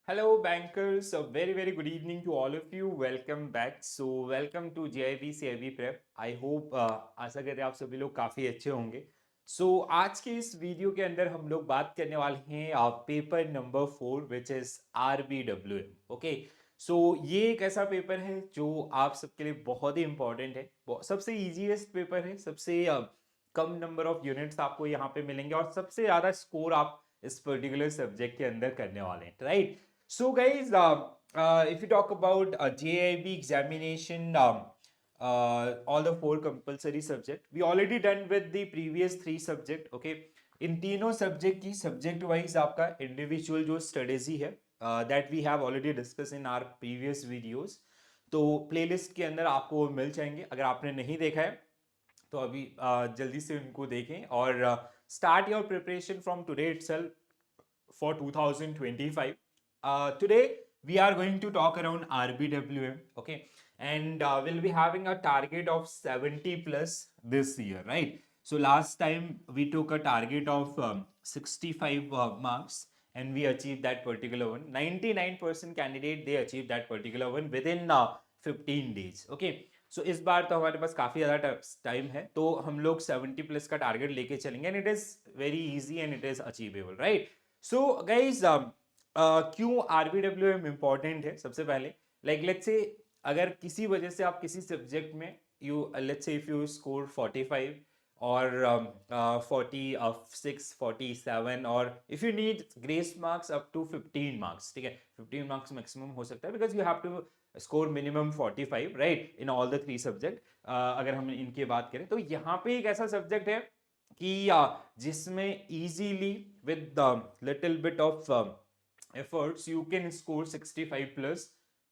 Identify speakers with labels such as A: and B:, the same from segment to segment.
A: Hello, bankers. A very good evening to all of you. Welcome back. So, welcome to JIB CIB Prep. I hope आशा करते हैं आप सभी लोग काफ़ी अच्छे होंगे. आज के इस वीडियो के अंदर हम लोग बात करने वाले हैं paper number 4 which is RBWM. Okay, ये एक ऐसा पेपर है जो आप सबके लिए बहुत ही इंपॉर्टेंट है. सबसे ईजीएस्ट पेपर है, सबसे कम नंबर ऑफ यूनिट्स आपको यहाँ पे मिलेंगे और सबसे ज़्यादा स्कोर आप इस पर्टिकुलर सब्जेक्ट के अंदर करने वाले हैं, right? So, guys, if you talk about JIB examination, all the 4 compulsory subject, we already done with the previous 3 subject. Okay, इन तीनों सब्जेक्ट की सब्जेक्ट वाइज आपका इंडिविजुअल जो स्ट्रेटेजी है that we have already discuss in our previous videos. तो playlist के अंदर आपको वो मिल जाएंगे. अगर आपने नहीं देखा है तो अभी जल्दी से उनको देखें और start your preparation from today itself for 2025. Today we are going to talk around RBWM, okay, and we'll be having a target of 70 plus this year, right? So last time we took a target of 65 marks and we achieved that particular one. 99% candidate they achieved that particular one within 15 days, okay. सो इस बार तो हमारे पास काफ़ी ज़्यादा time है, तो हम लोग 70 plus का टारगेट लेके चलेंगे and it is very easy and it is achievable, right? So guys, क्यों RBWM इम्पॉर्टेंट है? सबसे पहले लाइक लेट्स से अगर किसी वजह से आप किसी सब्जेक्ट में you let's say if you score 45 और 46 47 और if you need grace marks up to 15 marks, ठीक है, 15 मार्क्स मैक्सिमम हो सकता है because you have to score minimum 45, right, in all the 3 subject. अगर हम इनकी बात करें तो यहाँ पे एक ऐसा सब्जेक्ट है कि जिसमें easily with little bit of efforts you can score 65 plus,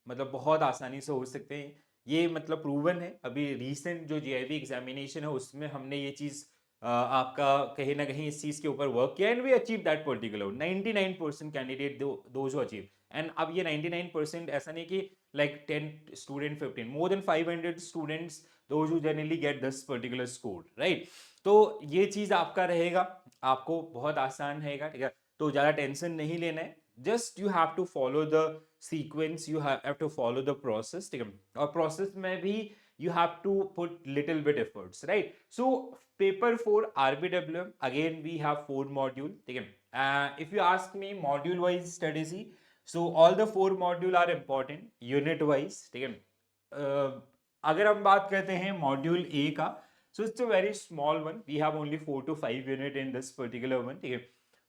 A: मतलब बहुत आसानी से हो सकते हैं. ये मतलब प्रूवन है. अभी रीसेंट जो जीआईबी एग्जामिनेशन है उसमें हमने ये चीज आपका कहीं ना कहीं इस चीज के ऊपर वर्क किया and we achieve that particular 99% candidate those achieve. And अब ये 99% ऐसा नहीं कि like 10 student 15, more than 500 students those who generally get this particular score, right? तो ये चीज आपका रहेगा, आपको बहुत आसान रहेगा, ठीक है. तो ज्यादा टेंशन नहीं लेना है. Just you have to follow the sequence, you have to follow the process, ठीक है. और प्रोसेस में भी you have to put little bit efforts, right? So paper 4 RBWM, again we have 4 module, ठीक है. If you ask me module wise strategy, so all the 4 module are important unit wise, ठीक है. अगर हम बात करते हैं मॉड्यूल ए का, so it's a very small one, we have only 4 to 5 unit in this particular one, ठीक है.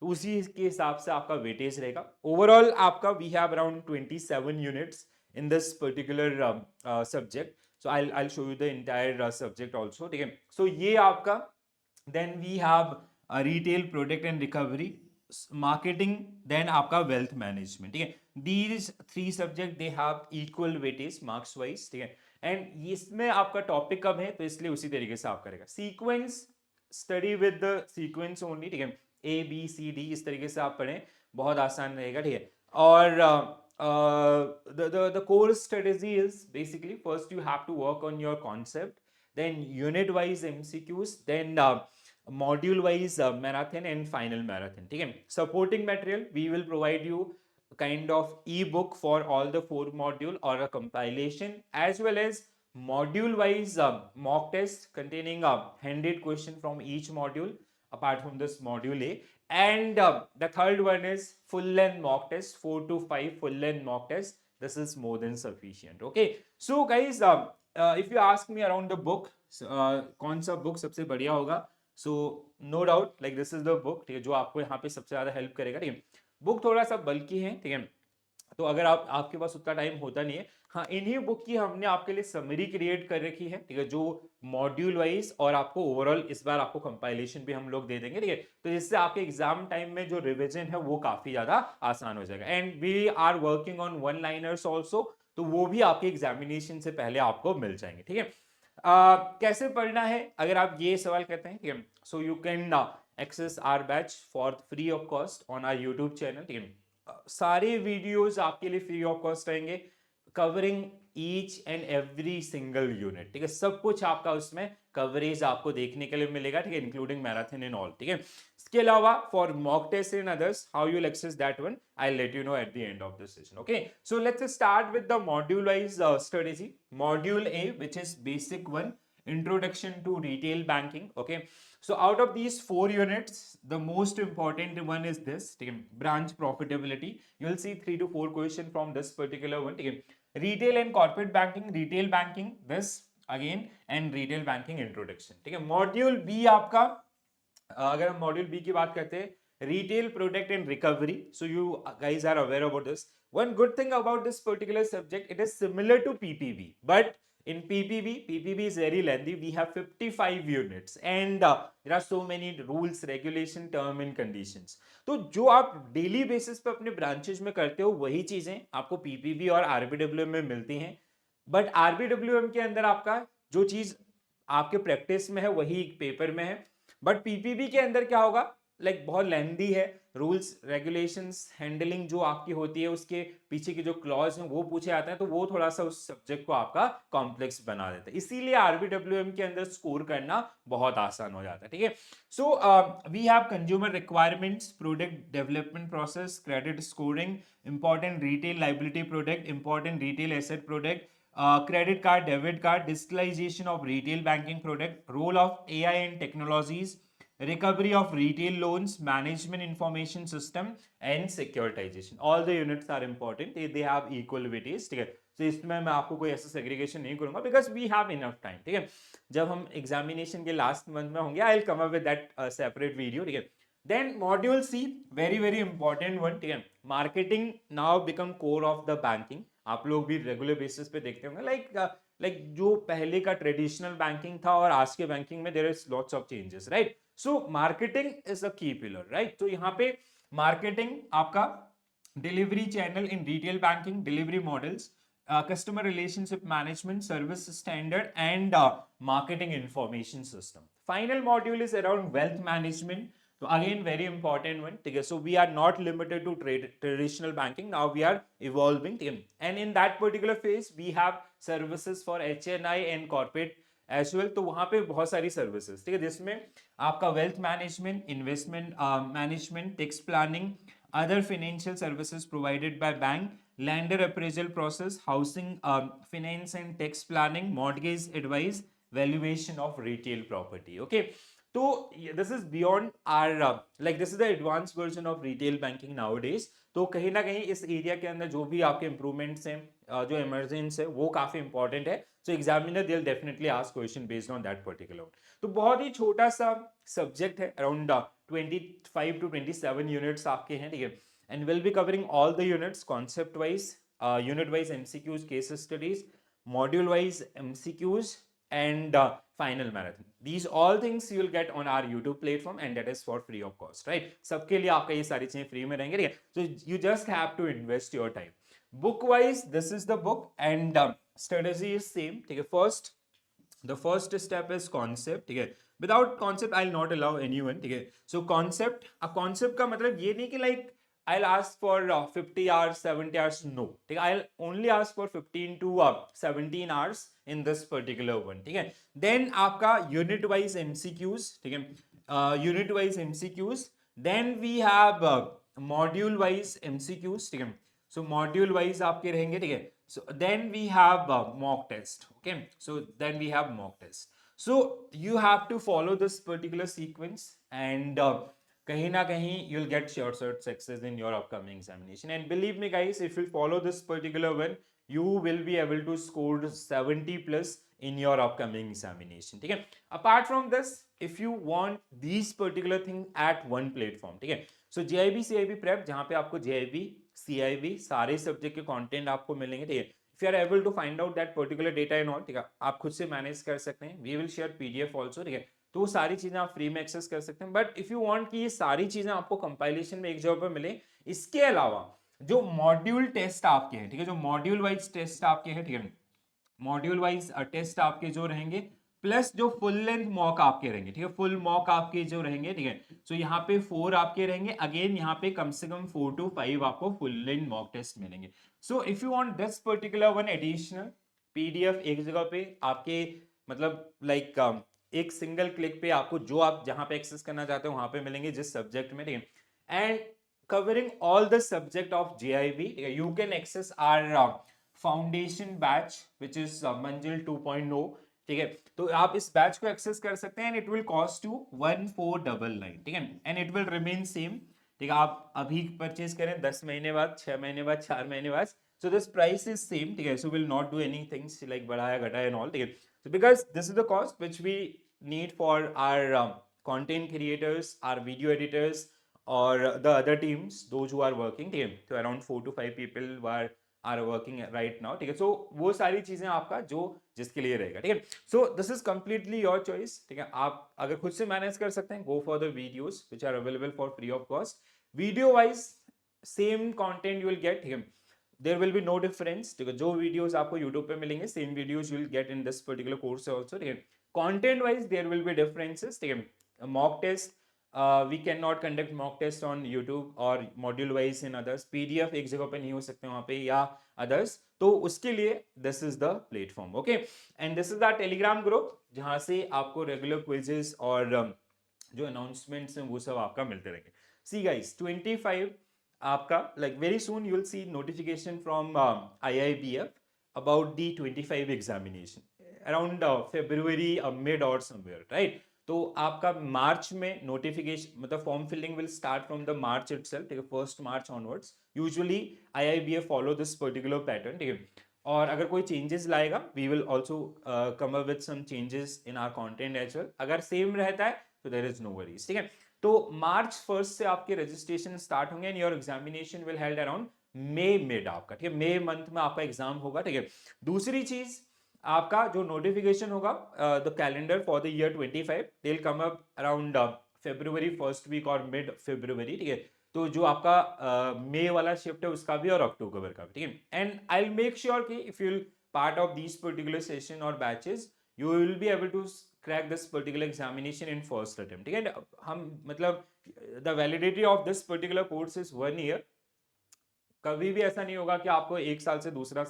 A: तो उसी के हिसाब से आपका वेटेज रहेगा. ओवरऑल आपका we have around 27 units in this particular subject. So I'll show you the entire subject also, ठीक है. So ये आपका, then we have retail product and recovery, marketing, then आपका wealth management, ठीक है. These 3 subject they have equal weightage marks wise, ठीक है. And इसमें आपका टॉपिक कम है तो इसलिए उसी तरीके से आप करेगा. Sequence, study with the sequence only, ठीक है. ABCD इस तरीके से आप पढ़ें, बहुत आसान रहेगा, ठीक है. और the core strategy is basically first you have to work on your concept, then unit wise MCQs, then module wise marathon and final marathon, ठीक है. Supporting material we will provide you kind of ebook for all the 4 module or a compilation, as well as module wise mock test containing a handed question from each module apart from this module A. And the third one is full length mock test, 4 to 5 full length mock test. This is more than sufficient, okay. So guys, if you ask me around the book, कौन सा book सबसे बढ़िया होगा, so no doubt like this is the book, ठीक है, जो आपको यहाँ पे सबसे ज्यादा हेल्प करेगा, ठीक है. बुक थोड़ा सा बल्कि है, ठीक है, तो अगर आपके पास उतना टाइम होता नहीं है, हाँ, इन्हीं बुक की हमने आपके लिए समरी क्रिएट कर रखी है, ठीक है, जो मॉड्यूल वाइज और आपको ओवरऑल इस बार आपको कंपाइलेशन भी हम लोग दे देंगे, ठीक है. तो जिससे आपके एग्जाम टाइम में जो रिवीजन है वो काफी ज्यादा आसान हो जाएगा. And we are working on one liners also, तो वो भी आपके एग्जामिनेशन से पहले आपको मिल जाएंगे, ठीक है. कैसे पढ़ना है अगर आप ये सवाल करते हैं, ठीक है, so you can access our batch for free of cost on our YouTube channel, ठीक है. सारे वीडियोस आपके लिए फ्री ऑफ कॉस्ट रहेंगे. Covering each and every single unit, ठीक है, सब कुछ आपका उसमें कवरेज आपको देखने के लिए मिलेगा, ठीक है, इंक्लूडिंग मैराथन एंड ऑल, ठीक है। इसके अलावा for mock test and others how you access that one I let you know at the end of the session, okay. So let's start with the module wise strategy. Module A, which is basic one, introduction to retail banking, okay. So out of these 4 units, the most important one is this, okay, branch profitability. You will see 3 to 4 question from this particular one, okay. Retail and corporate banking, this again, and retail banking introduction, ठीक है। Module B आपका, अगर हम module B की बात करते हैं, retail product and recovery, so you guys are aware about this. One good thing about this particular subject, it is similar to PPB, but in PPB is very lengthy. We have 55 units and there are so many rules, regulation, term and conditions. तो जो आप daily basis पे अपने branches में करते हो वही चीजें आपको PPB और RBWM में मिलती हैं, बट RBWM के अंदर आपका जो चीज आपके प्रैक्टिस में है वही पेपर में है, बट पीपीबी के अंदर क्या होगा, लाइक बहुत लेंदी है, रूल्स रेगुलेशंस हैंडलिंग जो आपकी होती है उसके पीछे के जो क्लॉज हैं वो पूछे आते हैं, तो वो थोड़ा सा उस सब्जेक्ट को आपका कॉम्प्लेक्स बना देता है, इसीलिए आरबीडब्ल्यूएम के अंदर स्कोर करना बहुत आसान हो जाता है, ठीक है। So we have consumer requirements, product development process, credit scoring, important retail liability product, important retail asset product, credit card, debit card, digitalization of retail banking product, role of AI and technologies, recovery of retail loans, management information system, and securitization. All the units are important. They have equal weightage, ठीक है। तो इसमें मैं आपको कोई ऐसा segregation नहीं करूंगा because we have enough time, ठीक है। जब हम एग्जामिनेशन के लास्ट मंथ में होंगे, I will come up with that separate video, ठीक है। देन मॉड्यूल सी, वेरी वेरी इंपॉर्टेंट वन, ठीक है। Marketing now become core of the banking, आप लोग भी रेगुलर बेसिस पे देखते होंगे, लाइक जो पहले का ट्रेडिशनल बैंकिंग था और आज के बैंकिंग में there is lots of changes, right. So marketing is a key pillar, right. तो यहाँ पे मार्केटिंग आपका delivery channel in retail banking, delivery models, customer relationship management, service standard, and marketing information system. Final module is around wealth management. So again, very important one. Okay, so we are not limited to traditional banking. Now we are evolving, and in that particular phase, we have services for HNI and corporate as well. तो वहां पे बहुत सारी services, ठीक है, जिसमें आपका wealth management, investment management, tax planning, other financial services provided by bank, lender appraisal process, housing finance and tax planning, mortgage advice, valuation of retail property, okay. So this is beyond our like this is the advanced version of retail banking nowadays. तो कहीं ना कहीं इस area के अंदर जो भी आपके इंप्रूवमेंट्स हैं, जो इमर्जेंस है, वो काफी इंपॉर्टेंट है। So examiner they will definitely ask question based on that particular. तो बहुत ही छोटा सा सब्जेक्ट है, अराउंड 25 to 27 यूनिट्स आपके हैं, ठीक है। And will be covering all the units, concept wise, unit wise MCQs, case studies, module wise MCQs, and final marathon. These all things you will get on our YouTube platform and that is for free of cost, right? सबके लिए आपका ये सारी चीजें free में रहेंगे, ठीक है। So you just have to invest your time. Book wise, this is the book and strategy is same, ठीक है। First, the first step is concept, ठीक है। Without concept, I'll not allow anyone, ठीक है। So concept, अब concept का मतलब ये नहीं कि like I'll ask for 50 hours, 70 hours. No, ठीक है, I'll only ask for 15 to 17 hours in this particular one, ठीक है। Then आपका unit wise MCQs, ठीक है, unit wise MCQs. Then we have module wise MCQs, ठीक है। So module wise आपके रहेंगे, ठीक है। So then we have mock test, okay. So then we have mock test. So you have to follow this particular sequence and kahin na kahin you'll get short success in your upcoming examination. And believe me guys, if you follow this particular one, you will be able to score 70 plus in your upcoming examination, ठीक है। Apart from this, if you want these particular thing at one platform, ठीक है, so JIB CIB prep जहाँ पे आपको JIB CIB सारे subject के content आपको मिलेंगे, ठीक है। If you are able to find out that particular data and all, ठीक है, आप खुद से मैनेज कर सकते हैं। We will share PDF also, ठीक है। तो वो सारी चीजें आप फ्री में एक्सेस कर सकते हैं, बट इफ यू वांट कि ये सारी चीजें आपको कंपाइलेशन में एक जगह पर मिले, इसके अलावा जो मॉड्यूल टेस्ट आपके हैं, ठीक है, जो मॉड्यूल वाइज टेस्ट आपके हैं, ठीक है, मॉड्यूल वाइज टेस्ट आपके जो रहेंगे, प्लस जो फुल लेंथ मॉक आपके रहेंगे, ठीक है, फुल मॉक आपके जो रहेंगे, ठीक है। सो यहाँ पे 4 आपके रहेंगे, अगेन यहाँ पे कम से कम 4 to 5 आपको फुल लेंथ मॉक टेस्ट मिलेंगे। So if you want this particular one additional PDF एक जगह पे आपके, मतलब लाइक एक सिंगल क्लिक पे आपको जो आप जहां पे एक्सेस करना चाहते हो वहां पे मिलेंगे, जिस सब्जेक्ट में, ठीक है, and covering all the subject of JIB, you can access our foundation batch which is Manjil 2.0, ठीक है। तो आप इस बैच को एक्सेस कर सकते हैं and it will cost you 1499, ठीक है, and it will remain same, ठीक है। आप अभी परचेज करें 10 महीने बाद, 6 महीने बाद, 4 महीने बाद, so this price is same, ठीक है। So will not do any things like बढ़ाया घटाया एंड ऑल, ठीक है। So because this is the cost which we need for our content creators, our video editors, or the other teams, those who are working, ठीक है। तो around 4 to 5 people are working right now, ठीक है। सो वो सारी चीजें आपका जो जिसके लिए रहेगा, ठीक है। So this is completely your choice, ठीक है। आप अगर खुद से मैनेज कर सकते हैं, go for the videos which are available for free of cost. Video wise same content you will get, ठीक है, there will be no difference, ठीक है। जो वीडियोस आपको यूट्यूब पे मिलेंगे same videos you will get in this particular course also, ठीक है। Content wise there will be differences, ठीक है। Mock test we can not conduct mock test on YouTube और module wise in others, PDF एक जगह पे नहीं हो सकते वहां पे या अदर्स, तो उसके लिए this is the platform, okay. And this is the Telegram group जहां से आपको रेगुलर क्विजेस और जो अनाउंसमेंट्स हैं वो सब आपका मिलते रहेंगे। सी गाइस 25 आपका like very soon you will see notification from IIBF about the 25 examination around February mid और समवेयर, राइट। तो आपका मार्च में नोटिफिकेशन, मतलब form filling will start from the March itself, ठीक है, 1 March onwards. Usually IIBF follow this particular pattern, ठीक है। और अगर कोई चेंजेस लाएगा we will also come up with some changes in our content as well. अगर सेम रहता है तो देयर इज नो वरीज, ठीक है। तो मार्च 1 से आपके रजिस्ट्रेशन स्टार्ट होंगे and your examination will held around May mid आपका, ठीक है, मई मंथ में आपका एग्जाम होगा, ठीक है। दूसरी चीज आपका जो नोटिफिकेशन होगा the calendar for the year 25 they will come up around February first week और मिड February, ठीक है। तो जो आपका मई वाला शिफ्ट है उसका भी और अक्टूबर का भी, ठीक है। And I will make sure कि if you will part of these particular session और batches you will be able to crack this particular examination in first attempt, ठीक है। हम मतलब the validity of this particular course is 1 year. कभी भी ऐसा नहीं होगा कि आपको एक साल से दूसरा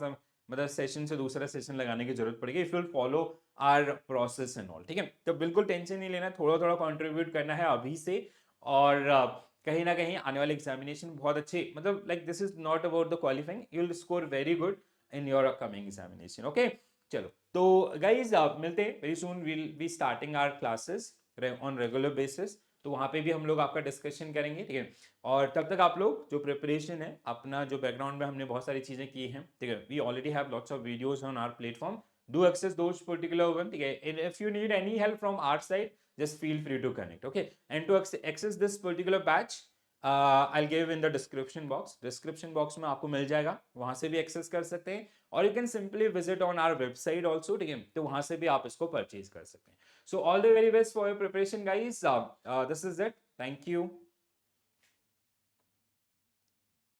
A: मतलब सेशन से दूसरा सेशन लगाने की जरूरत पड़ेगी if you follow are process and all, ठीक है। तो बिल्कुल टेंशन नहीं लेना, थोड़ा थोड़ा कंट्रीब्यूट करना है अभी से, और कहीं ना कहीं आने वाले एग्जामिनेशन बहुत अच्छे, मतलब like this is not about the qualifying, you will score very good in your upcoming examination, okay. चलो तो गाइज मिलते हैं very soon, will be starting our classes on regular basis, तो वहां पे भी हम लोग आपका डिस्कशन करेंगे, ठीक है। और तब तक आप लोग जो प्रिपरेशन है अपना, जो बैकग्राउंड में हमने बहुत सारी चीजें की हैं, ठीक है, we already have lots of videos on our platform, do access those particular one, ठीक है। If you need any help from our side just feel free to connect, okay। and to access this particular batch I'll give in the description box में आपको मिल जाएगा, वहां से भी access कर सकते हैं, और you can simply visit on our website also, ठीक है, तो वहां से भी आप इसको परचेज कर सकते हैं। So all the very best for your preparation, guys. This is it. Thank you.